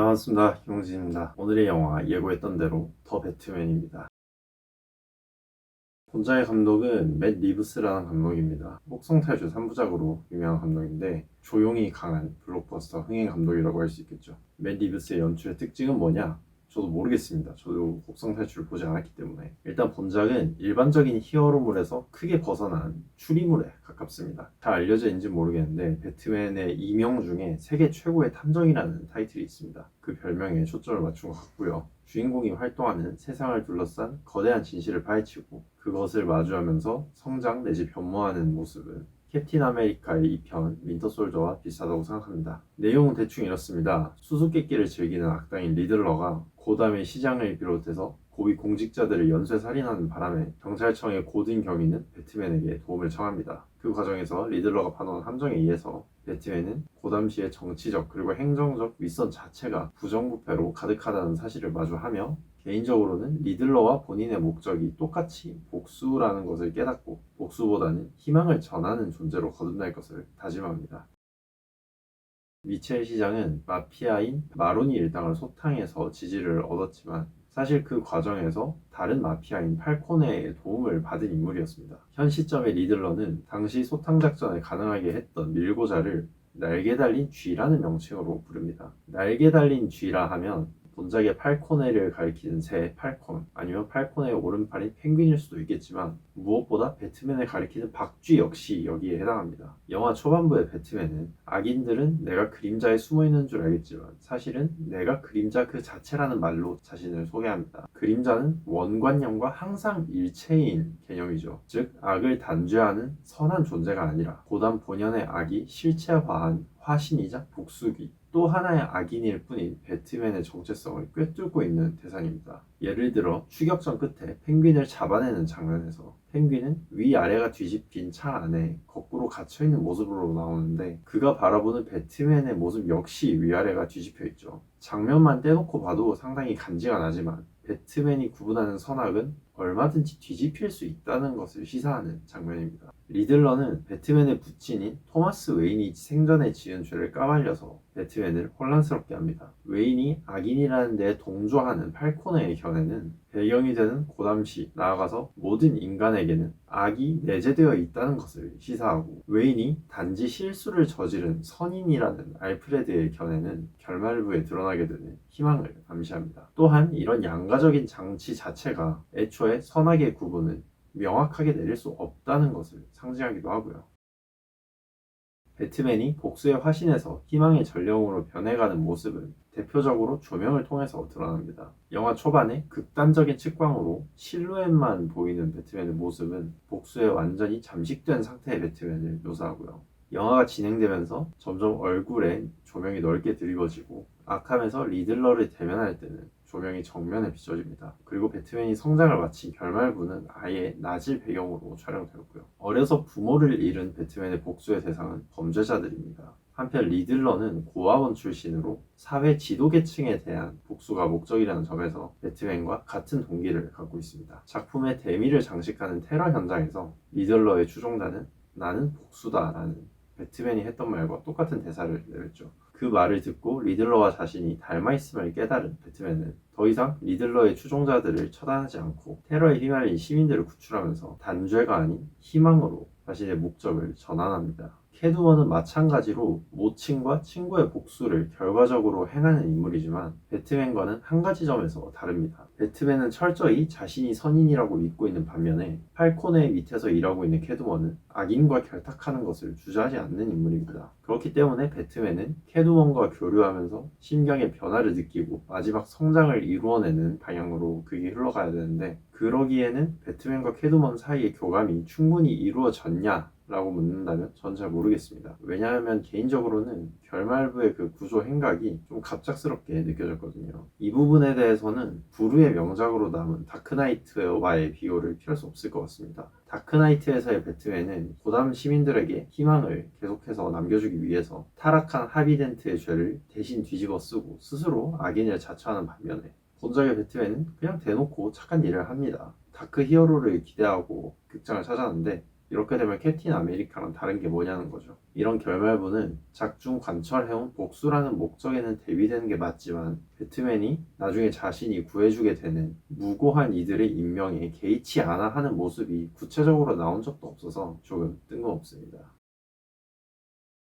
반갑습니다. 김홍진입니다. 오늘의 영화 예고했던 대로 더 배트맨입니다. 본작의 감독은 맷 리브스라는 감독입니다. 혹성탈출 3부작으로 유명한 감독인데 조용히 강한 블록버스터 흥행 감독이라고 할 수 있겠죠. 맷 리브스의 연출의 특징은 뭐냐? 저도 모르겠습니다. 저도 혹성탈출을 보지 않았기 때문에. 일단 본작은 일반적인 히어로물에서 크게 벗어난 추리물에 가깝습니다. 잘 알려져 있는지 모르겠는데 배트맨의 이명 중에 세계 최고의 탐정이라는 타이틀이 있습니다. 그 별명에 초점을 맞춘 것 같고요. 주인공이 활동하는 세상을 둘러싼 거대한 진실을 파헤치고 그것을 마주하면서 성장 내지 변모하는 모습은 캡틴 아메리카의 2편 윈터솔저와 비슷하다고 생각합니다. 내용은 대충 이렇습니다. 수수께끼를 즐기는 악당인 리들러가 고담의 시장을 비롯해서 고위 공직자들을 연쇄살인하는 바람에 경찰청의 고든 경위는 배트맨에게 도움을 청합니다. 그 과정에서 리들러가 파놓은 함정에 의해서 배트맨은 고담시의 정치적 그리고 행정적 윗선 자체가 부정부패로 가득하다는 사실을 마주하며 개인적으로는 리들러와 본인의 목적이 똑같이 복수라는 것을 깨닫고 복수보다는 희망을 전하는 존재로 거듭날 것을 다짐합니다. 미첼 시장은 마피아인 마로니 일당을 소탕해서 지지를 얻었지만 사실 그 과정에서 다른 마피아인 팔코네의 도움을 받은 인물이었습니다. 현 시점의 리들러는 당시 소탕 작전을 가능하게 했던 밀고자를 날개 달린 쥐라는 명칭으로 부릅니다. 날개 달린 쥐라 하면 본작의 팔코네를 가리키는 새 팔콘 아니면 팔코네의 오른팔인 펭귄일 수도 있겠지만 무엇보다 배트맨을 가리키는 박쥐 역시 여기에 해당합니다. 영화 초반부의 배트맨은 악인들은 내가 그림자에 숨어있는 줄 알겠지만 사실은 내가 그림자 그 자체라는 말로 자신을 소개합니다. 그림자는 원관념과 항상 일체인 개념이죠. 즉 악을 단죄하는 선한 존재가 아니라 고단 본연의 악이 실체화한 화신이자 복수기 또 하나의 악인일 뿐인 배트맨의 정체성을 꿰뚫고 있는 대상입니다. 예를 들어 추격전 끝에 펭귄을 잡아내는 장면에서 펭귄은 위아래가 뒤집힌 차 안에 거꾸로 갇혀있는 모습으로 나오는데 그가 바라보는 배트맨의 모습 역시 위아래가 뒤집혀 있죠. 장면만 떼놓고 봐도 상당히 간지가 나지만 배트맨이 구분하는 선악은 얼마든지 뒤집힐 수 있다는 것을 시사하는 장면입니다. 리들러는 배트맨의 부친인 토마스 웨인이 생전에 지은 죄를 까발려서 배트맨을 혼란스럽게 합니다. 웨인이 악인이라는 데 동조하는 팔코네의 견해는 배경이 되는 고담시 나아가서 모든 인간에게는 악이 내재되어 있다는 것을 시사하고 웨인이 단지 실수를 저지른 선인이라는 알프레드의 견해는 결말부에 드러나게 되는 희망을 암시합니다. 또한 이런 양가적인 장치 자체가 애초에 선악의 구분을 명확하게 내릴 수 없다는 것을 상징하기도 하고요. 배트맨이 복수의 화신에서 희망의 전령으로 변해가는 모습은 대표적으로 조명을 통해서 드러납니다. 영화 초반에 극단적인 측광으로 실루엣만 보이는 배트맨의 모습은 복수에 완전히 잠식된 상태의 배트맨을 묘사하고요. 영화가 진행되면서 점점 얼굴에 조명이 넓게 드리워지고 아캄에서 리들러를 대면할 때는 조명이 정면에 비춰집니다. 그리고 배트맨이 성장을 마친 결말부는 아예 낮을 배경으로 촬영되었고요. 어려서 부모를 잃은 배트맨의 복수의 대상은 범죄자들입니다. 한편 리들러는 고아원 출신으로 사회 지도계층에 대한 복수가 목적이라는 점에서 배트맨과 같은 동기를 갖고 있습니다. 작품의 대미를 장식하는 테러 현장에서 리들러의 추종자는 나는 복수다라는 배트맨이 했던 말과 똑같은 대사를 내렸죠. 그 말을 듣고 리들러와 자신이 닮아있음을 깨달은 배트맨은 더 이상 리들러의 추종자들을 처단하지 않고 테러에 휘말린 시민들을 구출하면서 단죄가 아닌 희망으로 자신의 목적을 전환합니다. 캐트우먼은 마찬가지로 모친과 친구의 복수를 결과적으로 행하는 인물이지만 배트맨과는 한 가지 점에서 다릅니다. 배트맨은 철저히 자신이 선인이라고 믿고 있는 반면에 팔코네 밑에서 일하고 있는 캐트우먼은 악인과 결탁하는 것을 주저하지 않는 인물입니다. 그렇기 때문에 배트맨은 캐트우먼과 교류하면서 심경의 변화를 느끼고 마지막 성장을 이루어내는 방향으로 그게 흘러가야 되는데 그러기에는 배트맨과 캐트우먼 사이의 교감이 충분히 이루어졌냐 라고 묻는다면 전 잘 모르겠습니다. 왜냐하면 개인적으로는 결말부의 그 구조 행각이 좀 갑작스럽게 느껴졌거든요. 이 부분에 대해서는 부르의 명작으로 남은 다크나이트와의 비교를 피할 수 없을 것 같습니다. 다크나이트에서의 배트맨은 고담 시민들에게 희망을 계속해서 남겨주기 위해서 타락한 하비덴트의 죄를 대신 뒤집어 쓰고 스스로 악인을 자처하는 반면에 본작의 배트맨은 그냥 대놓고 착한 일을 합니다. 다크 히어로를 기대하고 극장을 찾아왔는데 이렇게 되면 캡틴 아메리카랑 다른 게 뭐냐는 거죠. 이런 결말부는 작중 관철해온 복수라는 목적에는 대비되는 게 맞지만 배트맨이 나중에 자신이 구해주게 되는 무고한 이들의 인명에 개의치 않아 하는 모습이 구체적으로 나온 적도 없어서 조금 뜬금없습니다.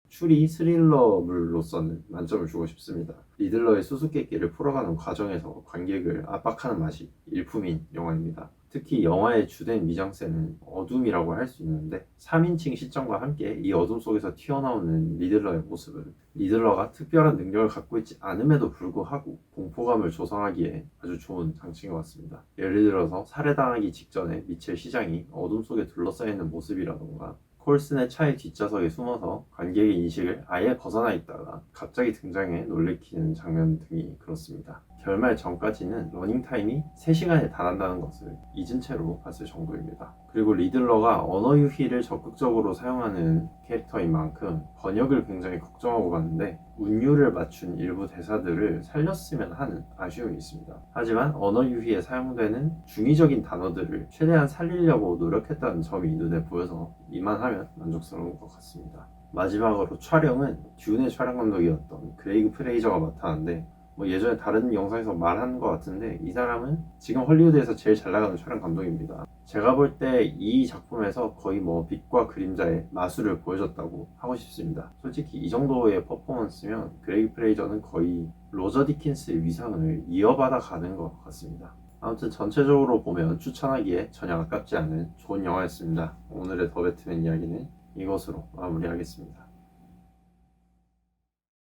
추리 스릴러물로서는 만점을 주고 싶습니다. 리들러의 수수께끼를 풀어가는 과정에서 관객을 압박하는 맛이 일품인 영화입니다. 특히 영화의 주된 미장센은 어둠이라고 할 수 있는데 3인칭 시점과 함께 이 어둠 속에서 튀어나오는 리들러의 모습은 리들러가 특별한 능력을 갖고 있지 않음에도 불구하고 공포감을 조성하기에 아주 좋은 장치인 것 같습니다. 예를 들어서 살해당하기 직전에 미첼 시장이 어둠 속에 둘러싸여 있는 모습이라던가 콜슨의 차의 뒷좌석에 숨어서 관객의 인식을 아예 벗어나 있다가 갑자기 등장해 놀래키는 장면 등이 그렇습니다. 결말 전까지는 러닝타임이 3시간에 달한다는 것을 잊은 채로 봤을 정도입니다. 그리고 리들러가 언어 유희를 적극적으로 사용하는 캐릭터인 만큼 번역을 굉장히 걱정하고 봤는데 운율을 맞춘 일부 대사들을 살렸으면 하는 아쉬움이 있습니다. 하지만 언어 유희에 사용되는 중의적인 단어들을 최대한 살리려고 노력했다는 점이 눈에 보여서 이만하면 만족스러운 것 같습니다. 마지막으로 촬영은 듄의 촬영 감독이었던 그레이그 프레이저가 맡았는데 예전에 다른 영상에서 말한 것 같은데 이 사람은 지금 헐리우드에서 제일 잘 나가는 촬영 감독입니다. 제가 볼 때 이 작품에서 거의 빛과 그림자의 마술을 보여줬다고 하고 싶습니다. 솔직히 이 정도의 퍼포먼스면 그레이그 프레이저는 거의 로저 디킨스의 위상을 이어받아 가는 것 같습니다. 아무튼 전체적으로 보면 추천하기에 전혀 아깝지 않은 좋은 영화였습니다. 오늘의 더 배트맨 이야기는 이것으로 마무리하겠습니다.